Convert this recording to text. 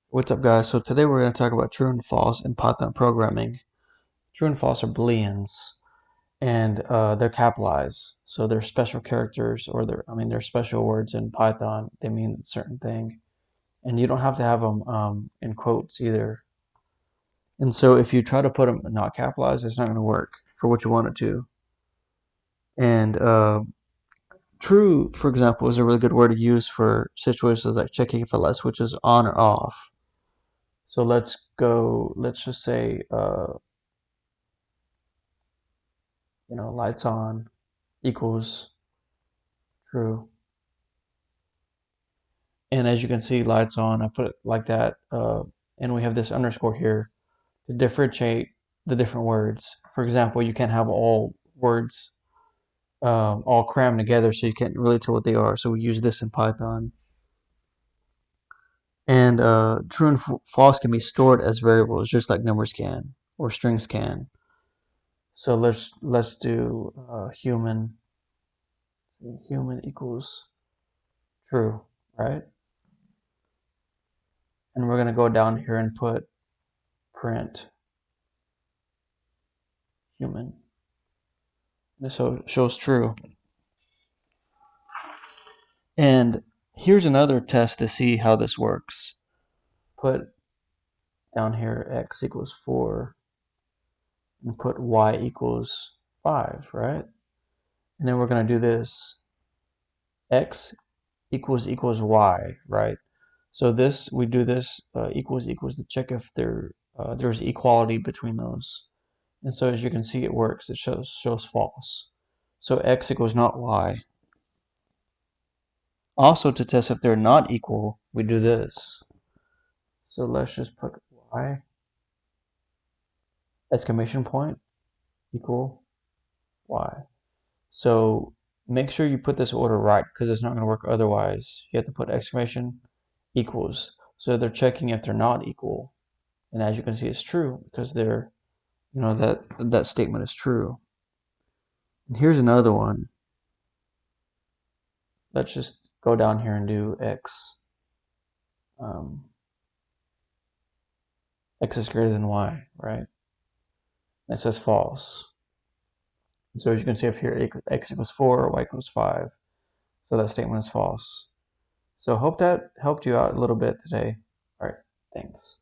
What's up, guys? So today we're going to talk about true and false in Python programming. True and false are booleans, and they're capitalized. So they're special characters, or they're special words in Python. They mean a certain thing, and you don't have to have them in quotes either. And so if you try to put them not capitalized, it's not going to work for what you want it to. And true, for example, is a really good word to use for situations like checking if a light switch is on or off. So let's just say lights on equals true. And as you can see, lights on, I put it like that. And we have this underscore here to differentiate the different words. For example, you can't have all words all crammed together, so you can't really tell what they are. So we use this in Python. And true and false can be stored as variables, just like numbers can or strings can. So let's do human equals true, right? And we're going to go down here and put print human. So it shows true. And here's another test to see how this works. Put down here x equals 4 and put y equals 5, right? And then we're going to do this. X equals y, right? So we do this equals to check if there's equality between those. And so as you can see, it works. It shows false. So x equals not y. Also, to test if they're not equal, we do this. So let's just put y exclamation point equal y. So make sure you put this order right, because it's not going to work otherwise. You have to put exclamation equals. So they're checking if they're not equal. And as you can see, it's true because that statement is true. And here's another one. Let's just go down here and do x. X is greater than y, right? It says false. So as you can see up here, x equals 4, y equals 5. So that statement is false. So hope that helped you out a little bit today. All right, thanks.